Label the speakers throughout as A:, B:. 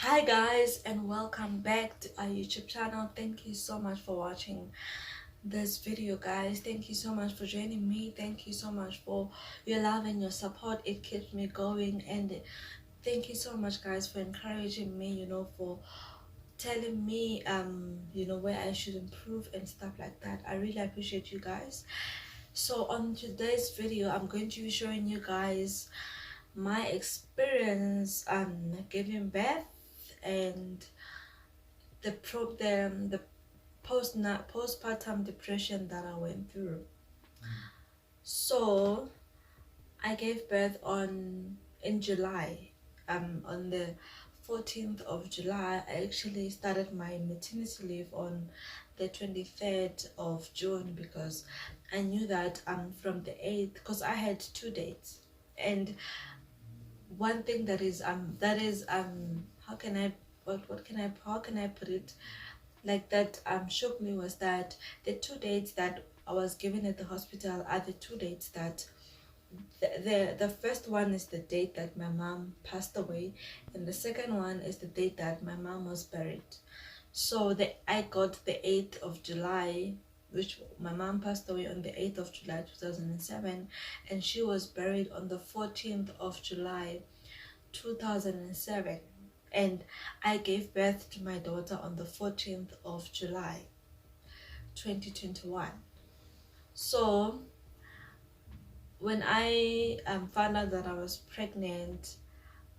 A: Hi guys, and welcome back to our YouTube channel. Thank you so much for watching this video, guys. Thank you so much for joining me. Thank you so much for your love and your support. It keeps me going, and thank you so much, guys, for encouraging me, for telling me where I should improve and stuff like that. I really appreciate you guys. So on today's video, I'm going to be showing you guys my experience giving birth and the postpartum depression that I went through. So I gave birth in July. On the 14th of July, I actually started my maternity leave on the 23rd of June because I knew that from the 8th, because I had 2 dates. And one thing how can I how can I put it like that shocked me was that the 2 dates that I was given at the hospital are the 2 dates that the first one is the date that my mom passed away, and the second one is the date that my mom was buried. So I got the 8th of July, which my mom passed away on the 8th of July 2007, and she was buried on the 14th of July 2007, and I gave birth to my daughter on the 14th of July 2021. So when I found out that I was pregnant,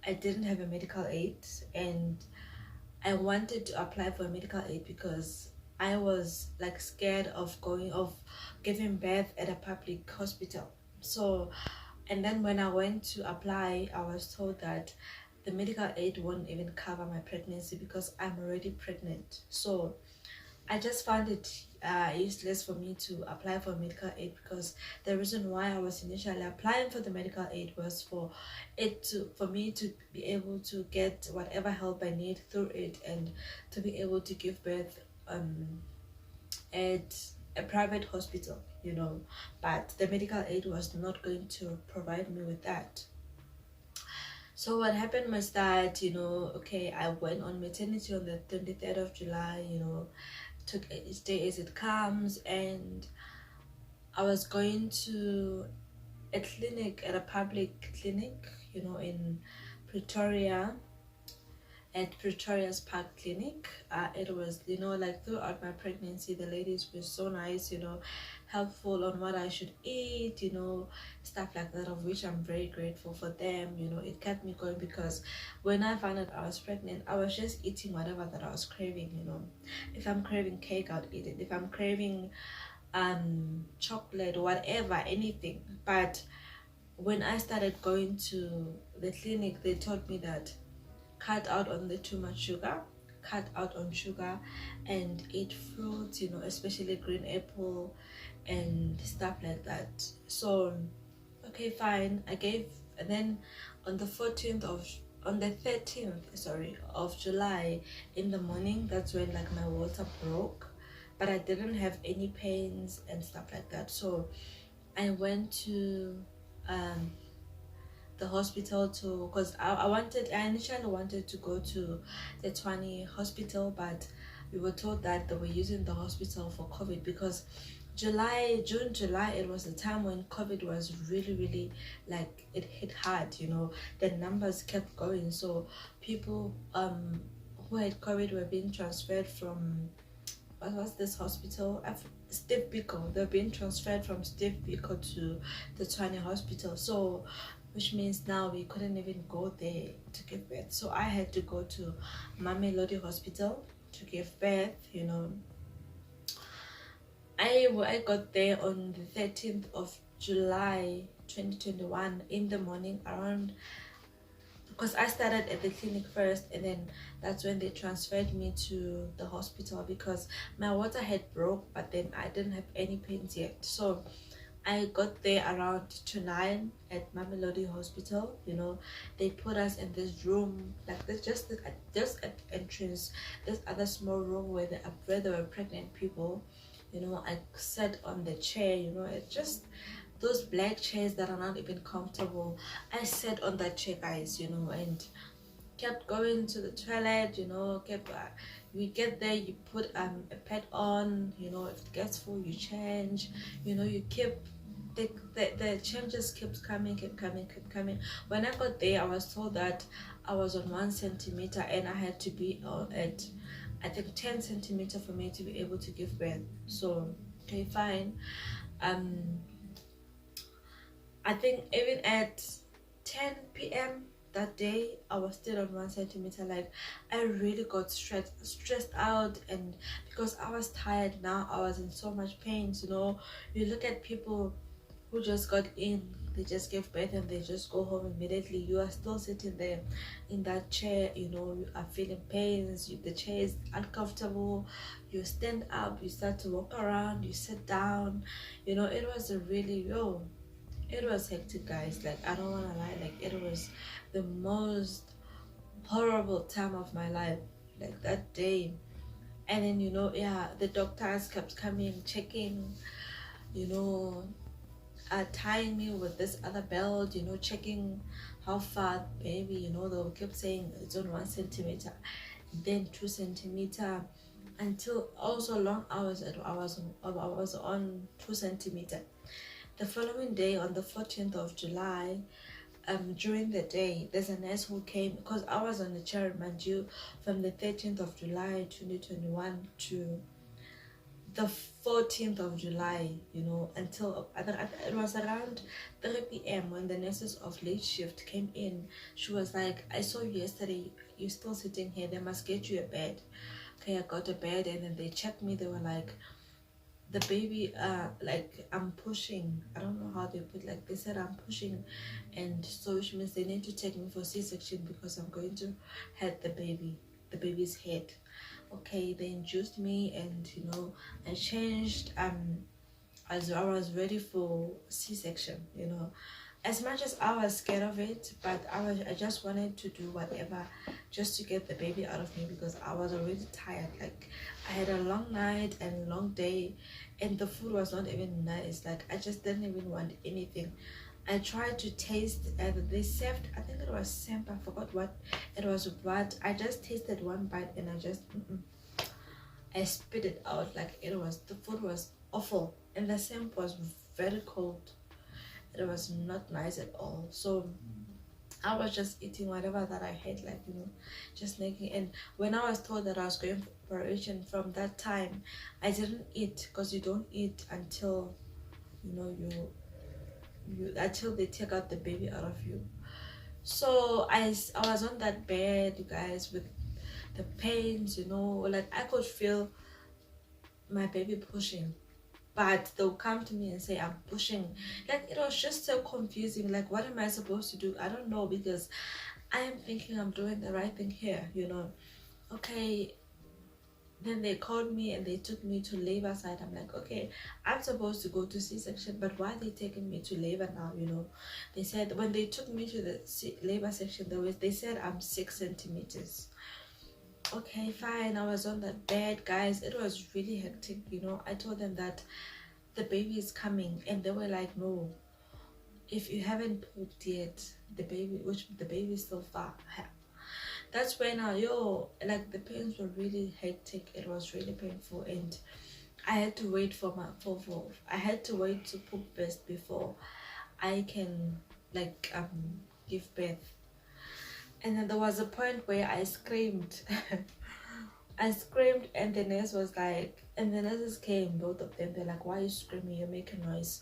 A: I didn't have a medical aid, and I wanted to apply for a medical aid because I was like scared of giving birth at a public hospital. So, and then when I went to apply, I was told that the medical aid won't even cover my pregnancy because I'm already pregnant. So I just found it useless for me to apply for medical aid, because the reason why I was initially applying for the medical aid was for me to be able to get whatever help I need through it, and to be able to give birth at a private hospital. But the medical aid was not going to provide me with that. So what happened was that, okay, I went on maternity on the 23rd of July, took each day as it comes, and I was going to a public clinic, in Pretoria, at Pretoria's Park Clinic. It was, like throughout my pregnancy, the ladies were so nice, helpful on what I should eat, stuff like that, of which I'm very grateful for them. It kept me going, because when I found out I was pregnant, I was just eating whatever that I was craving. If I'm craving cake, I'll eat it. If I'm craving chocolate, whatever, anything. But when I started going to the clinic, they told me that cut out on the too much sugar, cut out on sugar, and eat fruits, especially green apple and stuff like that. So okay, fine, I gave. And then on the 13th, sorry, of July, in the morning, that's when like my water broke, but I didn't have any pains and stuff like that. So I went to the hospital to, because I initially wanted to go to the Tshwane hospital, but we were told that they were using the hospital for COVID, because June, July, it was the time when COVID was really, really, like, it hit hard. The numbers kept going. So people who had COVID were being transferred from, what was this hospital? Steve Biko. They're being transferred from Steve Biko to the Tshwane hospital. So which means now we couldn't even go there to give birth. So I had to go to Mamelodi Hospital to give birth. I got there on the 13th of July 2021 in the morning, around, because I started at the clinic first, and then that's when they transferred me to the hospital, because my water had broke, but then I didn't have any pains yet. So I got there around to 9 at Mamelodi Hospital. They put us in this room, like this, just at entrance, this other small room where there were pregnant people. I sat on the chair. It's just those black chairs that are not even comfortable. I sat on that chair, guys. And kept going to the toilet, you know, kept we get there, you put a pad on, you know, if it gets full you change, you know, you keep the changes kept coming, kept coming. When I got there, I was told that I was on 1 centimeter and I had to be at, I think, 10 centimeter for me to be able to give birth. So okay, fine. um I think even at 10 p.m. that day, I was still on 1 centimeter. Like, I really got stressed out, and because I was tired now, I was in so much pain. You know, you look at people who just got in, they just gave birth and they just go home immediately. You are still sitting there in that chair, you know, you are feeling pains, the chair is uncomfortable, you stand up, you start to walk around, you sit down, you know. It was a really, it was hectic, guys. Like, I don't want to lie, like, it was the most horrible time of my life, like that day. And then, you know, yeah, the doctors kept coming, checking, you know, tying me with this other belt, you know, checking how far, baby, you know, they kept saying it's on 1 centimeter, then 2 centimeter, until also long hours that I was on 2 centimeter. The following day, on the 14th of July, during the day, there's a nurse who came, because I was on the chair, mind you, from the 13th of July 2021 to the 14th of July, you know, until I think it was around 3 p.m. when the nurses of late shift came in. She was like, I saw you yesterday, you're still sitting here, they must get you a bed. Okay, I got a bed, and then they checked me. They were like, the baby, like, I'm pushing, I don't know how they put, like, they said I'm pushing, and so which means they need to take me for C-section because I'm going to hit the baby's head. Okay, they induced me, and you know, I changed, as I was ready for C-section, you know. As much as I was scared of it, but I just wanted to do whatever just to get the baby out of me, because I was already tired. Like, I had a long night and long day, and the food was not even nice. Like, I just didn't even want anything. I tried to taste, they served, I think it was samp, I forgot what it was, but I just tasted one bite and I just I spit it out. Like, it was, the food was awful, and the samp was very cold. It was not nice at all. So I was just eating whatever that I had, like, you know, just making. And when I was told that I was going for operation, from that time I didn't eat, because you don't eat until, you know, you until they take out the baby out of you. So I was on that bed, you guys, with the pains, you know, like, I could feel my baby pushing, but they'll come to me and say I'm pushing. Like, it was just so confusing. Like, what am I supposed to do? I don't know, because I am thinking I'm doing the right thing here, you know. Okay, then they called me and they took me to labor side. I'm like, okay, I'm supposed to go to C-section, but why are they taking me to labor now, you know? They said, when they took me to the labor section, they said I'm 6 centimeters. Okay, fine. I was on that bed, guys. It was really hectic, you know. I told them that the baby is coming, and they were like, no, if you haven't pooped yet, the baby is still far. That's when like, the pains were really hectic. It was really painful, and I had to wait I had to wait to poop first before I can, like, give birth. And then there was a point where I screamed. I screamed, and the nurse was like, and the nurses came, both of them. They're like, why are you screaming? You're making noise.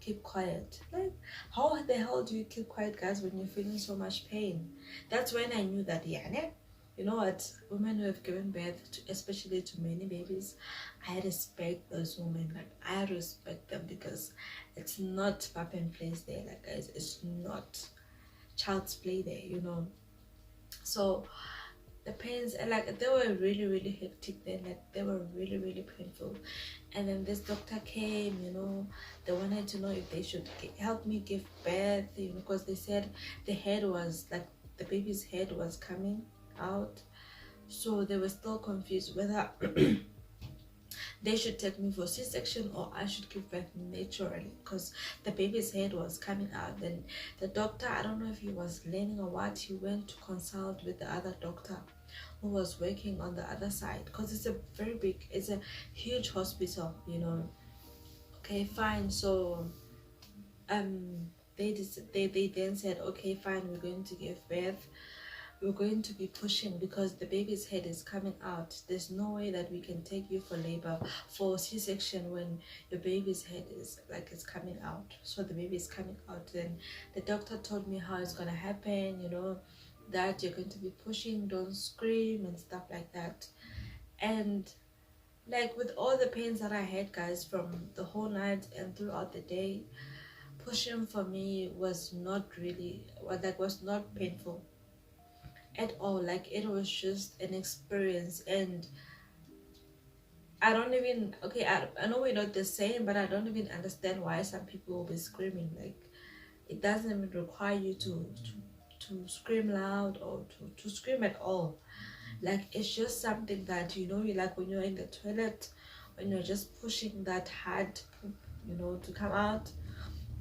A: Keep quiet. Like, how the hell do you keep quiet, guys, when you're feeling so much pain? That's when I knew that, yeah, you know what? Women who have given birth, especially to many babies, I respect those women. Like, I respect them, because it's not pap and place there. Like, guys, it's not child's play there, you know. So the pains, and like, they were really, really hectic then. Like, they were really, really painful. And then this doctor came, you know. They wanted to know if they should help me give birth, you know, because they said the head was, like, the baby's head was coming out. So they were still confused whether they should take me for C-section or I should give birth naturally, because the baby's head was coming out. Then the doctor, I don't know if he was learning or what, he went to consult with the other doctor who was working on the other side, because it's a very big, it's a huge hospital, you know. Okay, fine. So they then said, okay, fine, we're going to give birth. We're going to be pushing because the baby's head is coming out. There's no way that we can take you for labor, for C-section, when your baby's head is like it's coming out. So the baby is coming out. Then the doctor told me how it's gonna happen, you know, that you're going to be pushing, don't scream and stuff like that. And like with all the pains that I had, guys, from the whole night and throughout the day, pushing for me was not really, well, like, was not painful at all. Like, it was just an experience. And I don't even, okay, I know we're not the same, but I don't even understand why some people will be screaming. Like, it doesn't even require you to scream loud or to scream at all. Like, it's just something that, you know, you like when you're in the toilet, when you're just pushing that hard poop, you know, to come out.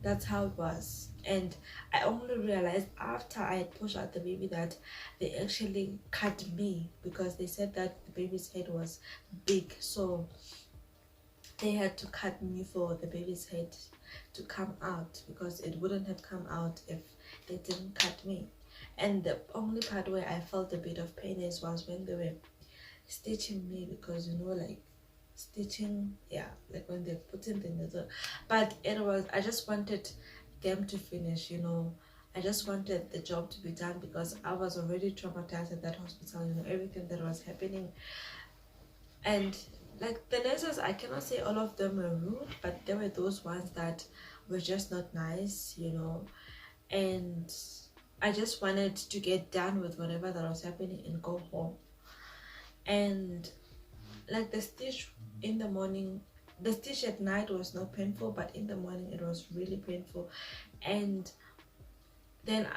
A: That's how it was. And I only realized after I had pushed out the baby that they actually cut me, because they said that the baby's head was big, so they had to cut me for the baby's head to come out, because it wouldn't have come out if they didn't cut me. And the only part where I felt a bit of pain was when they were stitching me, because, you know, like, stitching, yeah, like when they're putting the needle. But it was, I just wanted them to finish, you know. I just wanted the job to be done, because I was already traumatized at that hospital, you know, everything that was happening. And like the nurses, I cannot say all of them were rude, but there were those ones that were just not nice, you know. And I just wanted to get done with whatever that was happening and go home. And like the stitch in the morning, the stitch at night was not painful, but in the morning it was really painful. And then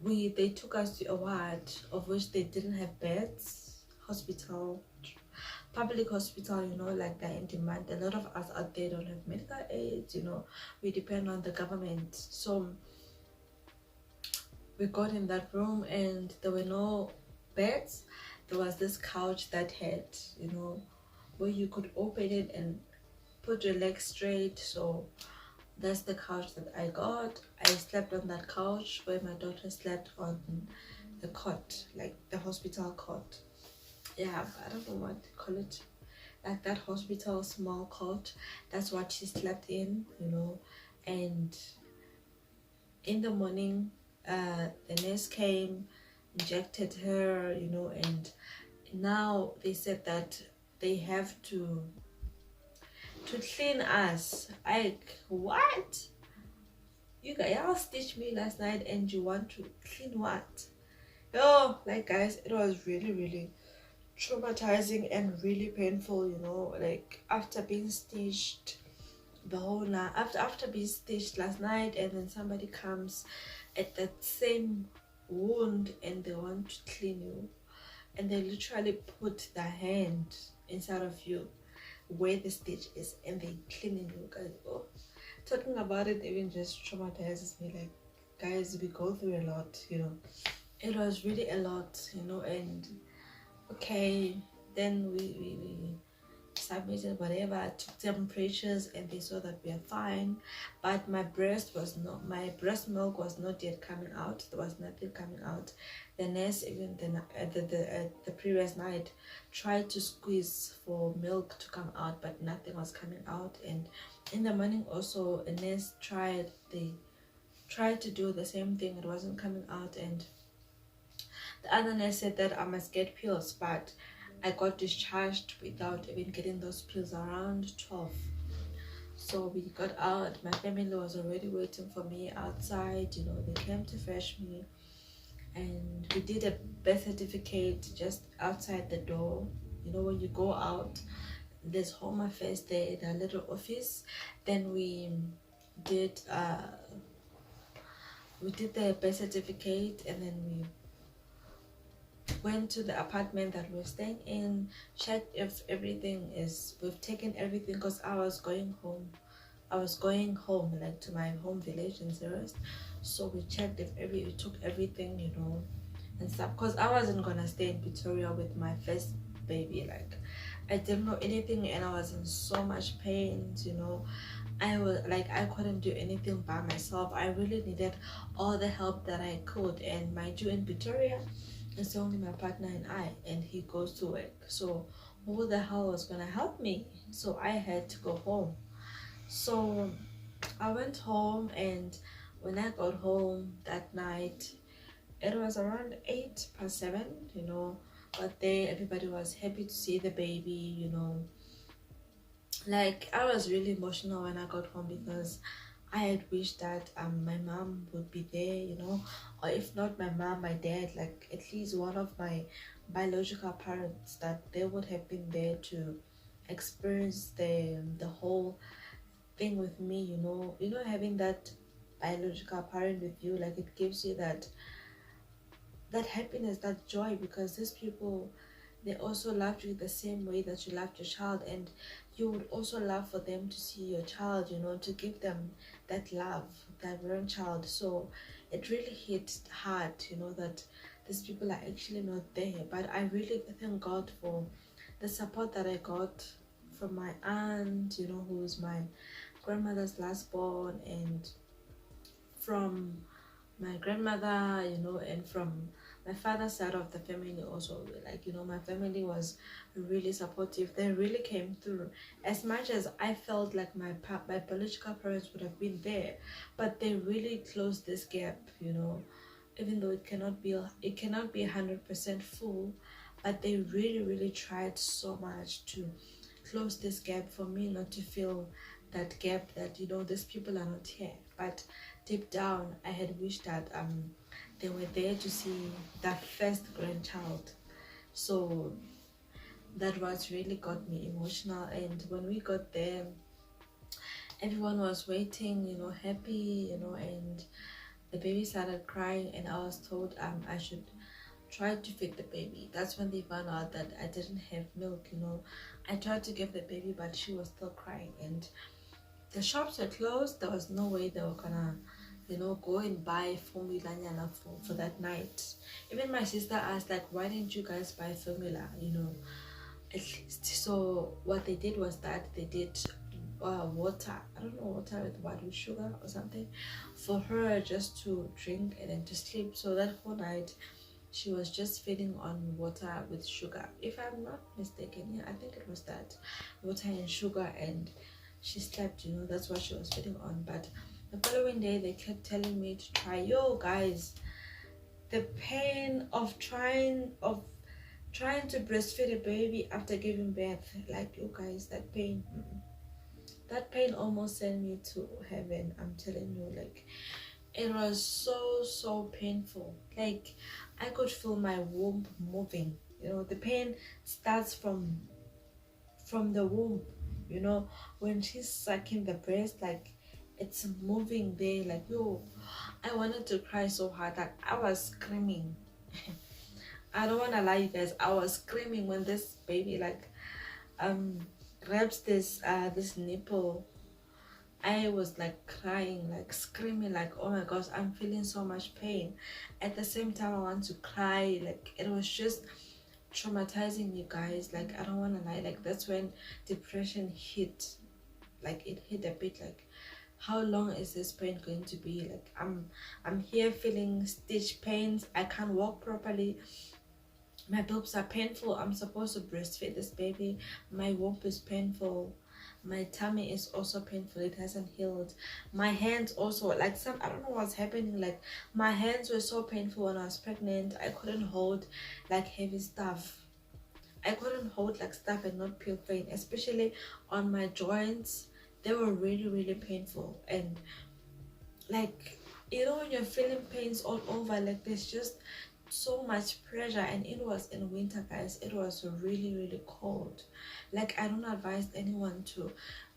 A: they took us to a ward of which they didn't have beds. Hospital, public hospital, you know, like they're in demand. A lot of us out there don't have medical aid, you know, we depend on the government. So we got in that room and there were no beds. There was this couch that had, you know, where you could open it and put your legs straight. So that's the couch that I got. I slept on that couch where my daughter slept on the cot, like the hospital cot. Yeah, I don't know what to call it, like that hospital small cot. That's what she slept in, you know. And in the morning, the nurse came, injected her, you know. And now they said that they have to clean us. Like, what? You guys, y'all stitched me last night and you want to clean what? Oh, like, guys, it was really traumatizing and really painful, you know. Like, after being stitched the whole night, after being stitched last night, and then somebody comes at that same wound and they want to clean you, and they literally put their hand inside of you where the stitch is and they cleaning you, guys. Oh, talking about it even just traumatizes me. Like, guys, we go through a lot, you know. It was really a lot, you know. And okay, then we submitted whatever, took temperatures, and they saw that we are fine. But my breast milk was not yet coming out. There was nothing coming out. The nurse, even the previous night, tried to squeeze for milk to come out, but nothing was coming out. And in the morning also, a nurse tried to do the same thing. It wasn't coming out. And the other nurse said that I must get pills, but I got discharged without even getting those pills around 12. So we got out. My family was already waiting for me outside, you know. They came to fetch me, and we did a birth certificate just outside the door. You know, when you go out, there's Home Affairs there, the little office. Then we did the birth certificate, and then we went to the apartment that we're staying in, checked if everything is, we've taken everything, because I was going home. I was going home, like to my home village in Zeros. So we checked if we took everything, you know, and stuff. Because I wasn't gonna stay in Pretoria with my first baby. Like, I didn't know anything and I was in so much pain, you know. I was like, I couldn't do anything by myself. I really needed all the help that I could. And mind you, in Pretoria, it's only my partner and I, and he goes to work. So who the hell was gonna help me? So I had to go home. So I went home, and when I got home that night, it was around 8 past 7, you know. But there, everybody was happy to see the baby, you know. Like, I was really emotional when I got home, because I had wished that my mom would be there, you know, or if not my mom, my dad, like at least one of my biological parents, that they would have been there to experience the whole thing with me, you know. You know, having that biological parent with you, like, it gives you that happiness, that joy, because these people, they also loved you the same way that you loved your child, and you would also love for them to see your child, you know, to give them that love, that grandchild. So it really hit hard, you know, that these people are actually not there. But I really thank God for the support that I got from my aunt, you know, who's my grandmother's last born, and from my grandmother, you know, and from my father's side of the family also. Like, you know, my family was really supportive. They really came through. As much as I felt like my biological parents would have been there, but they really closed this gap, you know. Even though it cannot be 100% full, but they really tried so much to close this gap for me not to feel that gap, that, you know, these people are not here. But deep down, I had wished that they were there to see that first grandchild. So that was really got me emotional. And when we got there, everyone was waiting, you know, happy, you know, and the baby started crying, and I was told I should try to feed the baby. That's when they found out that I didn't have milk, you know. I tried to give the baby, but she was still crying, and the shops were closed. There was no way they were gonna, you know, go and buy formula nyana for that night. Even my sister asked, like, why didn't you guys buy formula, you know, at least. So what they did was that they did water, I don't know, water with what, with sugar or something, for her just to drink and then to sleep. So that whole night she was just feeding on water with sugar, if I'm not mistaken. Yeah, I think it was that, water and sugar, and she slept, you know. That's what she was feeding on. But the following day they kept telling me to try. Yo guys, the pain of trying to breastfeed a baby after giving birth, like, you guys, that pain, that pain almost sent me to heaven. I'm telling you, like, it was so painful. Like, I could feel my womb moving, you know. The pain starts from the womb, you know, when she's sucking the breast, like, it's moving there. Like, yo, I wanted to cry so hard that I was screaming. I don't want to lie, you guys, I was screaming when this baby, like, grabs this nipple. I was like crying, like screaming, like, oh my gosh, I'm feeling so much pain. At the same time, I want to cry. Like, it was just traumatizing, you guys. Like, I don't want to lie. Like, that's when depression hit. Like, it hit a bit. Like, how long is this pain going to be? Like, I'm here feeling stitch pains. I can't walk properly. My boobs are painful. I'm supposed to breastfeed this baby. My womb is painful. My tummy is also painful. It hasn't healed. My hands also, like, I don't know what's happening. Like, my hands were so painful when I was pregnant. I couldn't hold like heavy stuff. I couldn't hold like stuff and not feel pain, especially on my joints. They were really painful. And like, you know, when you're feeling pains all over, like, there's just so much pressure. And it was in winter, guys. It was really cold. Like, I don't advise anyone to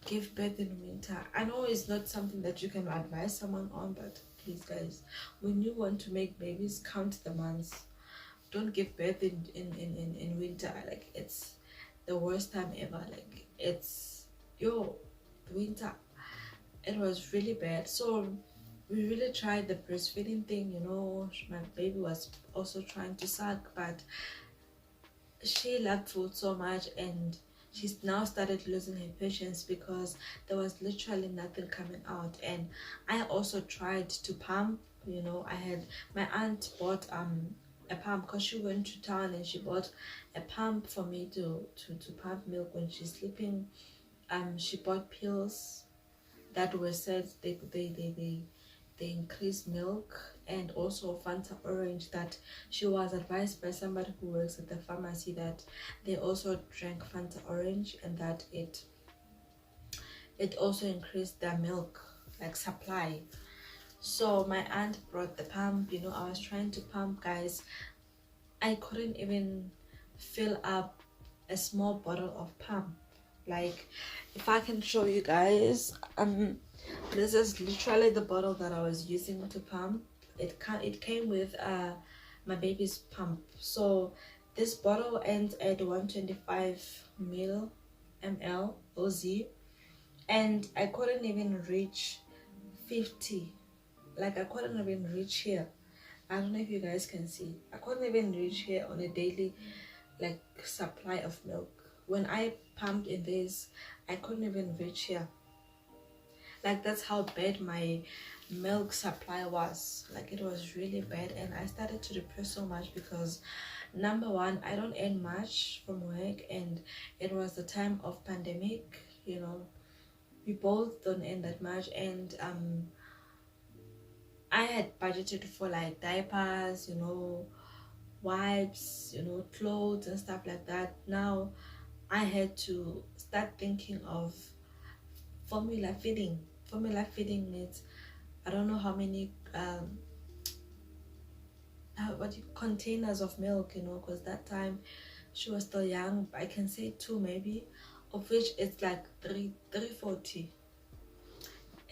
A: give birth in winter. I know it's not something that you can advise someone on, but please, guys, when you want to make babies, count the months. don't give birth in winter. Like, it's the worst time ever. Like, it's yo winter. It was really bad. So we really tried the breastfeeding thing, you know. My baby was also trying to suck, but she loved food so much, and she's now started losing her patience because there was literally nothing coming out. And I also tried to pump, you know. I had my aunt bought a pump because she went to town, and she bought a pump for me to pump milk when she's sleeping. She bought pills that were said they increase milk, and also Fanta orange that she was advised by somebody who works at the pharmacy that they also drank Fanta orange, and that it also increased their milk like supply. So my aunt brought the pump, you know. I was trying to pump, guys. I couldn't even fill up a small bottle of pump. Like, if I can show you guys, this is literally the bottle that I was using to pump. It came with my baby's pump. So this bottle ends at 125 ml oz, and I couldn't even reach 50. Like, I couldn't even reach here. I don't know if you guys can see. I couldn't even reach here on a daily like supply of milk. When I pumped in this, I couldn't even reach here. Like, that's how bad my milk supply was. Like, it was really bad, and I started to depress so much because, number one, I don't earn much from work, and it was the time of pandemic, you know. We both don't earn that much, and I had budgeted for like diapers, you know, wipes, you know, clothes and stuff like that. Now I had to start thinking of formula feeding. Formula feeding needs, I don't know how many containers of milk, you know, because that time she was still young. I can say 2 maybe, of which it's like 340.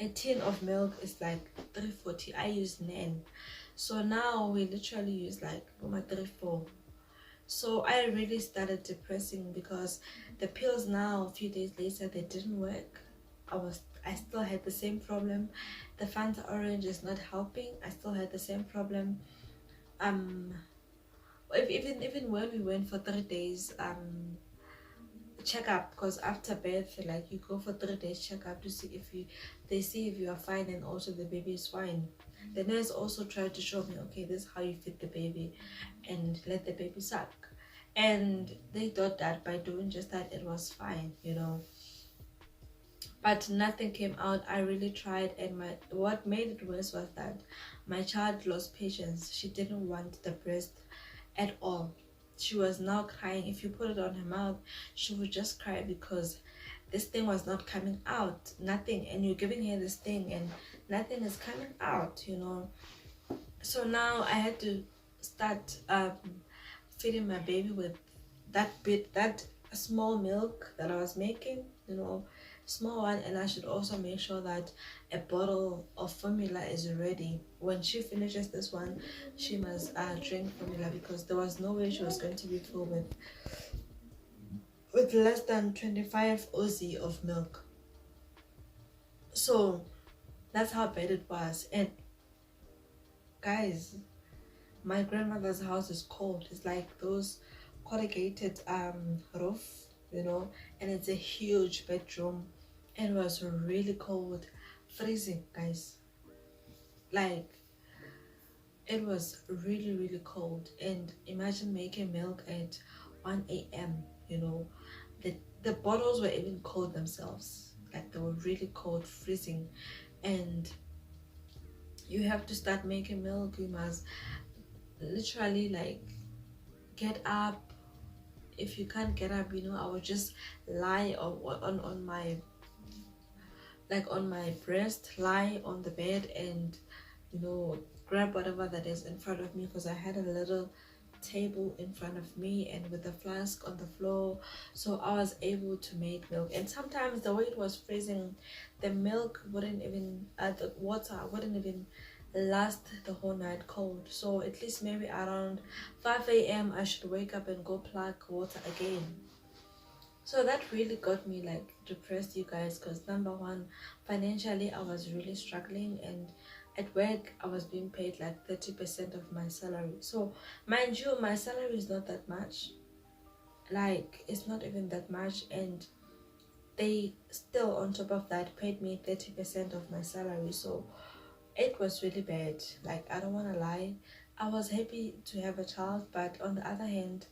A: A tin of milk is like 340. I use Nan, so now we literally use like 4. So I really started depressing because the pills now, a few days later, they didn't work. I still had the same problem. The Fanta orange is not helping. I still had the same problem. Even when we went for 3 days checkup, because after birth, like, you go for 3 days checkup to see if they see if you are fine, and also the baby is fine. The nurse also tried to show me, okay, this is how you feed the baby and let the baby suck, and they thought that by doing just that it was fine, you know. But nothing came out. I really tried, and what made it worse was that my child lost patience. She didn't want the breast at all. She was now crying. If you put it on her mouth, she would just cry because this thing was not coming out. Nothing. And you're giving her this thing and nothing is coming out, you know. So now I had to start feeding my baby with that small milk that I was making, you know, small one. And I should also make sure that a bottle of formula is ready. When she finishes this one, she must drink formula, because there was no way she was going to be full with less than 25 oz of milk. So that's how bad it was. And guys, my grandmother's house is cold. It's like those corrugated roof, you know, and it's a huge bedroom. It was really cold, freezing, guys. Like, it was really cold. And imagine making milk at 1 a.m, you know. The bottles were even cold themselves. Like, they were really cold, freezing. And you have to start making milk. You must literally like get up. If you can't get up, you know, I would just lie on my, like, on my breast, lie on the bed, and, you know, grab whatever that is in front of me, because I had a little table in front of me and with a flask on the floor, so I was able to make milk. And sometimes the way it was freezing, the milk wouldn't even the water wouldn't even last the whole night cold. So at least maybe around 5 a.m. I should wake up and go plug water again. So that really got me like depressed, you guys, because number one, financially I was really struggling, and at work I was being paid like 30% of my salary. So mind you, my salary is not that much, like it's not even that much, and they still on top of that paid me 30% of my salary. So it was really bad. Like, I don't want to lie, I was happy to have a child, but on the other hand,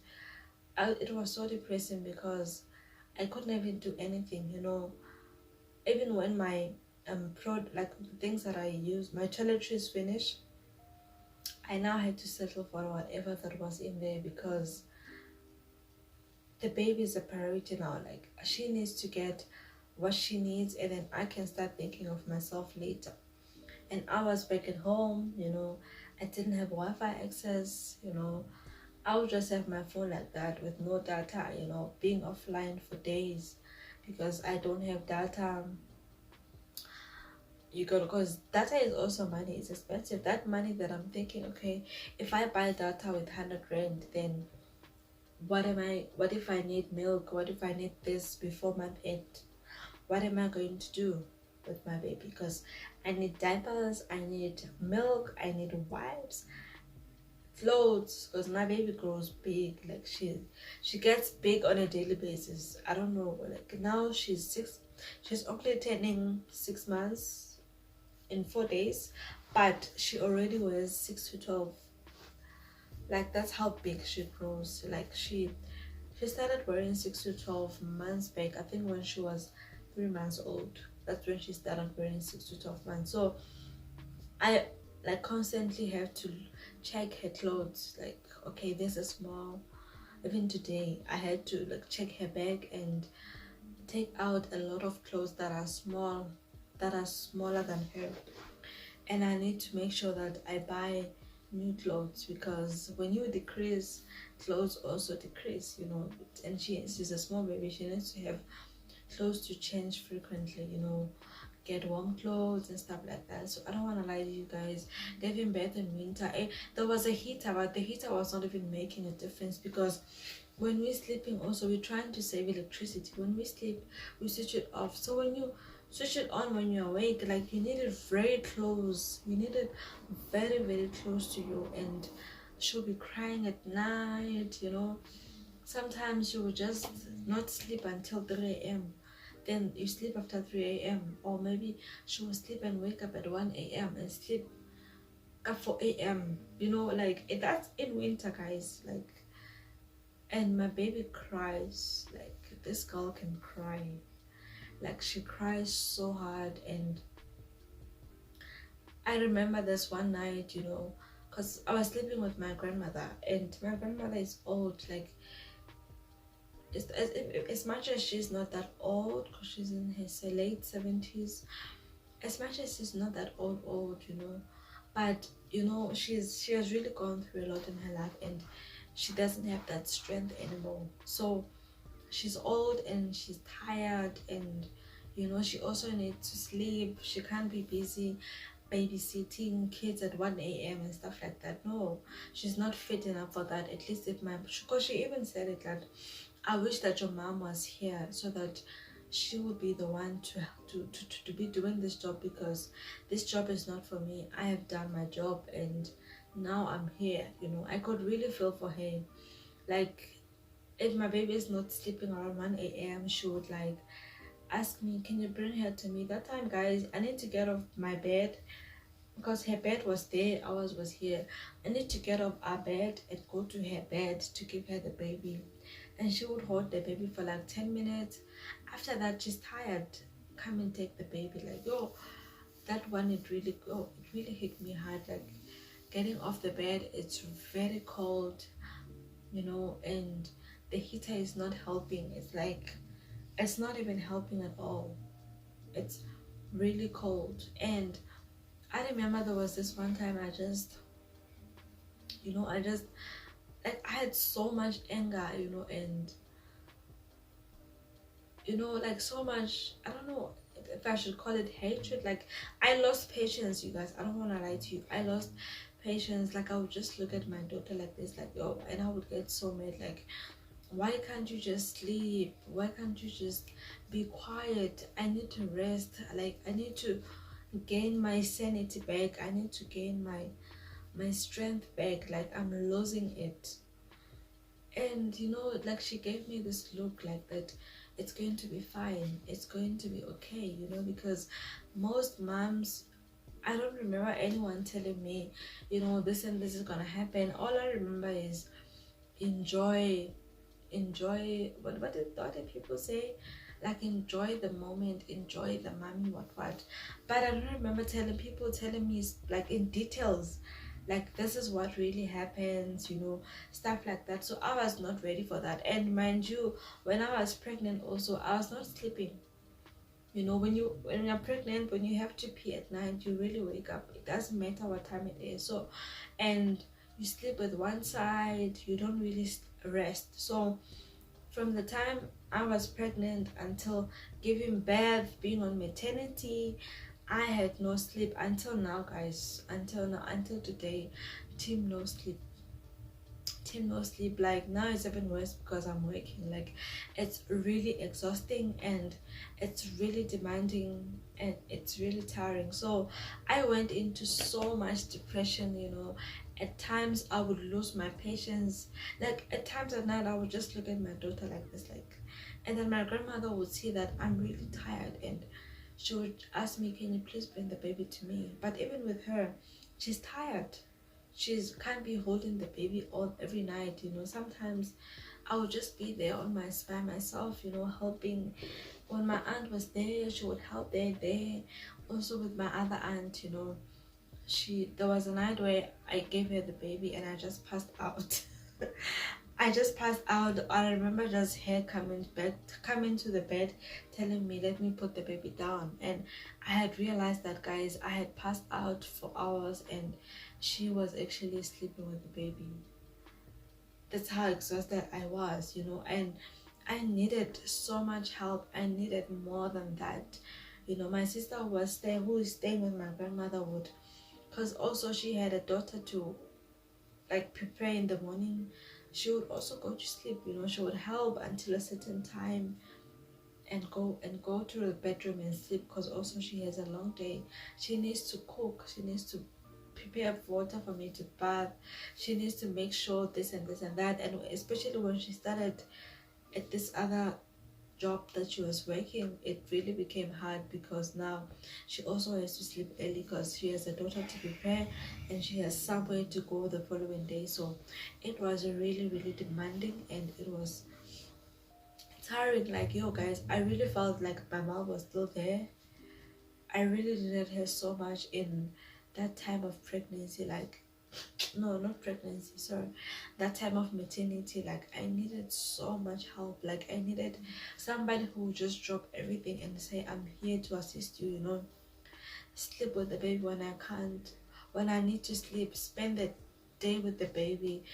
A: it was so depressing because I couldn't even do anything, you know. Even when my like the things that I use, my toiletries is finished, I now had to settle for whatever that was in there because the baby is a priority now. Like, she needs to get what she needs, and then I can start thinking of myself later. And I was back at home, you know, I didn't have Wi-Fi access, you know. I would just have my phone like that with no data, you know, being offline for days because I don't have data. You got, because data is also money, it's expensive. That money that I'm thinking, okay, if I buy data with 100 rand, then what if I need milk, what if I need this before month end? What am I going to do with my baby? Because I need diapers, I need milk, I need wipes, clothes, because my baby grows big. Like, she gets big on a daily basis. I don't know, like now she's only turning 6 months in 4 days, but she already weighs 6 to 12. Like, that's how big she grows. Like, she started wearing 6 to 12 months back, I think, when she was 3 months old. That's when she started wearing 6 to 12 months. So I like constantly have to check her clothes, like, okay, this is small. Even today I had to like check her bag and take out a lot of clothes that are small, that are smaller than her, and I need to make sure that I buy new clothes, because when you decrease, clothes also decrease, you know. And she's a small baby, she needs to have clothes to change frequently, you know, get warm clothes and stuff like that. So I don't want to lie to you guys, giving birth in winter, there was a heater, but the heater was not even making a difference, because when we're sleeping also, we're trying to save electricity. When we sleep, we switch it off. So when you switch it on when you're awake, like, you need it very close, you need it very, very close to you. And she'll be crying at night, you know. Sometimes you will just not sleep until 3 a.m. Then you sleep after 3 a.m. Or maybe she will sleep and wake up at 1 a.m. and sleep at 4 a.m. You know, like, that's in winter, guys. Like, and my baby cries. Like, this girl can cry. Like, she cries so hard. And I remember this one night, you know, because I was sleeping with my grandmother, and my grandmother is old. Like, as much as she's not that old, because she's in her late 70s, as much as she's not that old, you know, but you know, she has really gone through a lot in her life, and she doesn't have that strength anymore. So she's old and she's tired, and you know, she also needs to sleep. She can't be busy babysitting kids at 1 a.m. and stuff like that. No, she's not fit enough for that. At least if my, because she even said it, that I wish that your mom was here so that she would be the one to be doing this job, because this job is not for me. I have done my job and now I'm here, you know. I could really feel for her. Like, if my baby is not sleeping around 1 a.m., she would like ask me, can you bring her to me? That time, guys, I need to get off my bed, because her bed was there, ours was here. I need to get off our bed and go to her bed to give her the baby, and she would hold the baby for like 10 minutes. After that, she's tired, come and take the baby. Like, yo, that one, it really hit me hard. Like, getting off the bed, it's very cold, you know, and the heater is not helping. It's like, it's not even helping at all. It's really cold. And I remember there was this one time I just, you know, like, I had so much anger, you know, and you know, like, so much, I don't know, if I should call it hatred. Like, I lost patience, you guys. I don't want to lie to you. I lost patience. Like, I would just look at my daughter like this, like, oh, and I would get so mad. Like, why can't you just sleep? Why can't you just be quiet? I need to rest. Like, I need to gain my sanity back. I need to gain my strength back. Like, I'm losing it. And you know, like, she gave me this look like that it's going to be fine, it's going to be okay, you know, because most moms, I don't remember anyone telling me, you know, this and this is gonna happen. All I remember is enjoy, what did people say? Like, enjoy the moment, enjoy the mommy, what. But I don't remember telling me like in details, like, this is what really happens, you know, stuff like that. So I was not ready for that. And mind you, when I was pregnant also, I was not sleeping. You know, when you're pregnant, when you have to pee at night, you really wake up. It doesn't matter what time it is. So, and you sleep with one side, you don't really rest. So from the time I was pregnant until giving birth, being on maternity, I had no sleep until now, guys. Until now, until today, team no sleep. Team no sleep. Like, now it's even worse because I'm working. Like, it's really exhausting and it's really demanding and it's really tiring. So I went into so much depression, you know. At times I would lose my patience. Like, at times at night I would just look at my daughter like this, like, and then my grandmother would see that I'm really tired and she would ask me, can you please bring the baby to me? But even with her, she's tired. She's can't be holding the baby all every night, you know. Sometimes I would just be there on by myself, you know, helping. When my aunt was there, she would help there. Also with my other aunt, you know, there was a night where I gave her the baby and I just passed out. I just passed out. I remember just her coming to the bed, telling me, let me put the baby down. And I had realized that, guys, I had passed out for hours and she was actually sleeping with the baby. That's how exhausted I was, you know. And I needed so much help. I needed more than that, you know. My sister who is staying with my grandmother would, because also she had a daughter to like prepare in the morning. She would also go to sleep, you know. She would help until a certain time and go to the bedroom and sleep, because also she has a long day. She needs to cook, she needs to prepare water for me to bath, she needs to make sure this and this and that. And especially when she started at this other job that she was working, it really became hard, because now she also has to sleep early because she has a daughter to prepare and she has somewhere to go the following day. So it was really demanding and it was tiring. Like, yo guys, I really felt like my mom was still there. I really needed her so much in that time of pregnancy. Like, no, not pregnancy, sorry, that time of maternity. Like, I needed so much help. Like, I needed somebody who would just drop everything and say, I'm here to assist you, you know. Sleep with the baby when I can't, when I need to sleep, spend the day with the baby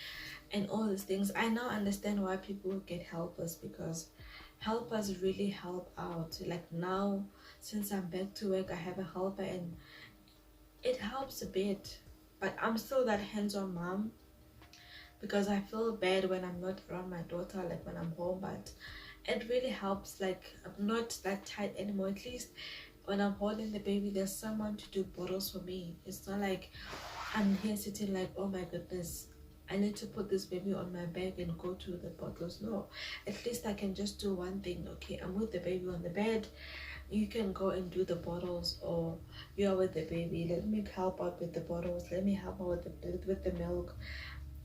A: and all these things. I now understand why people get helpers, because helpers really help out. Like, now since I'm back to work, I have a helper and it helps a bit. But I'm still that hands-on mom, because I feel bad when I'm not around my daughter, like when I'm home. But it really helps. Like, I'm not that tight anymore. At least when I'm holding the baby, there's someone to do bottles for me. It's not like I'm here sitting like, oh my goodness, I need to put this baby on my back and go to the bottles. No, at least I can just do one thing. Okay, I'm with the baby on the bed, you can go and do the bottles, or you are with the baby, let me help out with the bottles, let me help out with the milk,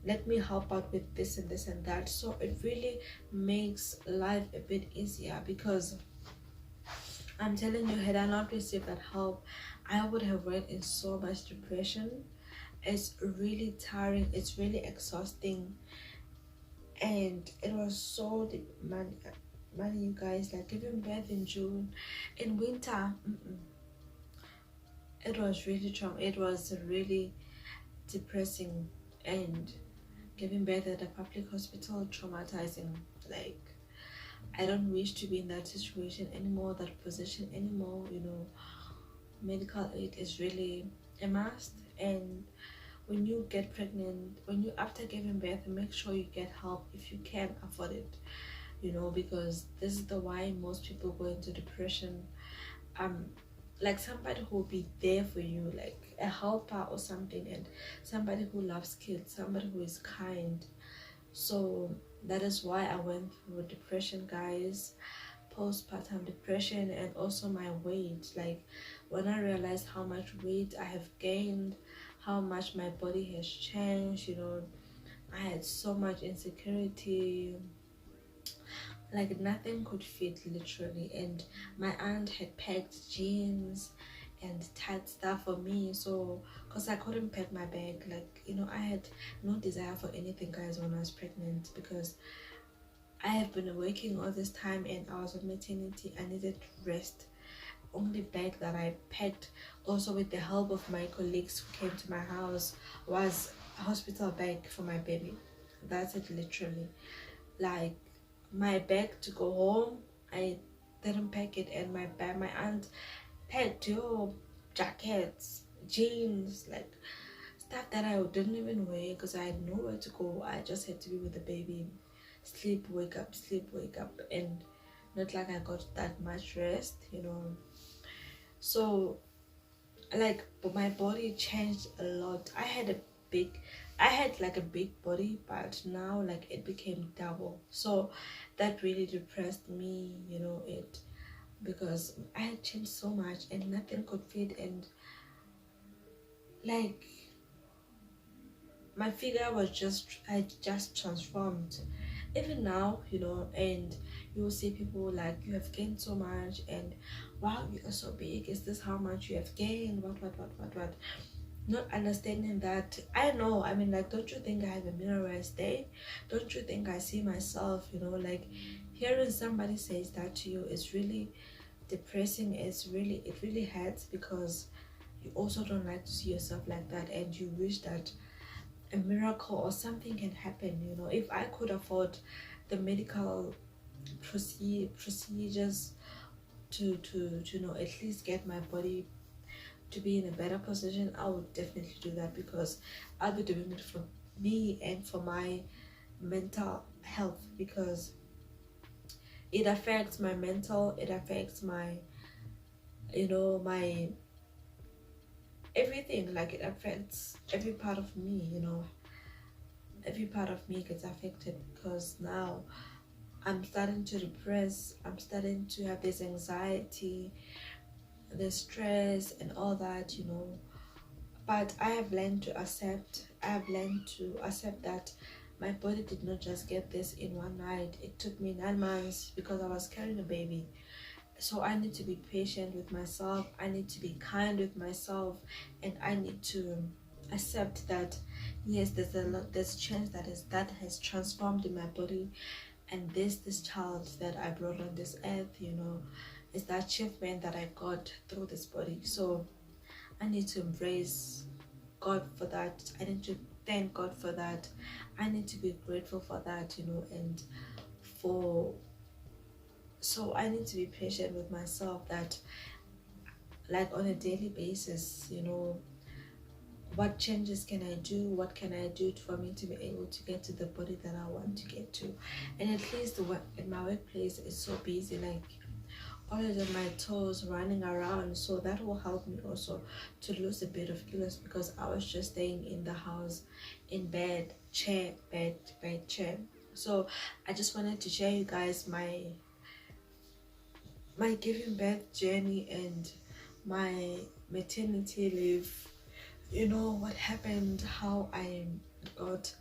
A: let me help out with this and this and that. So it really makes life a bit easier, because I'm telling you, had I not received that help, I would have went in so much depression. It's really tiring, it's really exhausting, and it was so money, you guys. Like, giving birth in June, in winter, it was really it was really depressing. And giving birth at a public hospital, traumatizing. Like, I don't wish to be in that situation anymore, that position anymore. You know, medical aid is really a must. And when you get pregnant, when you after giving birth, make sure you get help if you can afford it, you know, because this is the why most people go into depression. um like somebody who will be there for you, like a helper or something, and somebody who loves kids, somebody who is kind. So that is why I went through depression, guys, postpartum depression. And also my weight, like when I realized how much weight I have gained, how much my body has changed, you know, I had so much insecurity, like nothing could fit literally. And my aunt had packed jeans and tight stuff for me, so because I couldn't pack my bag, like, you know, I had no desire for anything, guys, when I was pregnant, because I have been working all this time and I was on maternity. I needed rest. Only bag that I packed, also with the help of my colleagues who came to my house, was a hospital bag for my baby. That's it, literally. Like my bag to go home, I didn't pack it, and my bag, my aunt packed your jackets, jeans, like stuff that I didn't even wear because I had nowhere to go. I just had to be with the baby, sleep, wake up, and not like I got that much rest, you know. So like, but my body changed a lot. I had like a big body, but now like it became double. So that really depressed me, you know, it, because I had changed so much and nothing could fit. And like my figure was just, I just transformed. Even now, you know, and you will see people like, you have gained so much, and wow, you are so big, is this how much you have gained, what, not understanding that I know, I mean, like, don't you think I have a mirrorized day? Don't you think I see myself, you know? Like hearing somebody says that to you is really depressing. It really hurts, because you also don't like to see yourself like that, and you wish that a miracle or something can happen, you know. If I could afford the medical procedures to you know, at least get my body to be in a better position, I would definitely do that, because I'll be doing it for me and for my mental health, because it affects my mental, it affects my, you know, my everything. Like it affects every part of me, you know. Every part of me gets affected, because now I'm starting to depress, I'm starting to have this anxiety, the stress and all that, you know. But I have learned to accept, that my body did not just get this in one night. It took me 9 months, because I was carrying a baby. So I need to be patient with myself, I need to be kind with myself, and I need to accept that yes, there's change that has transformed in my body. And this child that I brought on this earth, you know, is the achievement that I got through this body. So I need to embrace God for that. I need to thank God for that. I need to be grateful for that, you know. And for, so I need to be patient with myself, that like on a daily basis, you know, what changes can I do, what can I do for me to be able to get to the body that I want to get to. And at least the work in my workplace is so busy, like always on my toes, running around. So that will help me also to lose a bit of kilos, because I was just staying in the house, in bed, chair, bed, chair. So I just wanted to share you guys my giving birth journey and my maternity leave, you know, what happened, how I got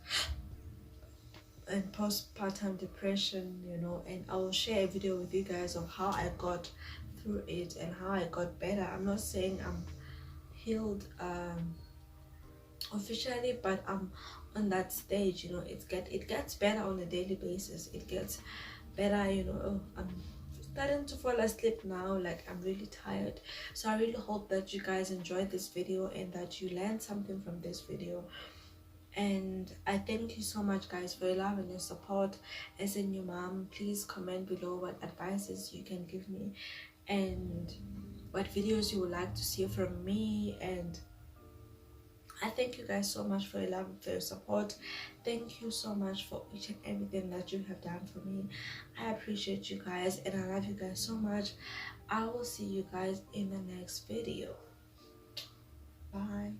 A: in postpartum depression, you know. And I will share a video with you guys of how I got through it and how I got better. I'm not saying I'm healed officially, but I'm on that stage, you know. It gets better on a daily basis. It gets better, you know. Oh, I'm starting to fall asleep now, like I'm really tired. So I really hope that you guys enjoyed this video and that you learned something from this video. And I thank you so much, guys, for your love and your support as a new mom. Please comment below what advices you can give me and what videos you would like to see from me. And I thank you guys so much for your love and for your support. Thank you so much for each and everything that you have done for me. I appreciate you guys and I love you guys so much. I will see you guys in the next video. Bye.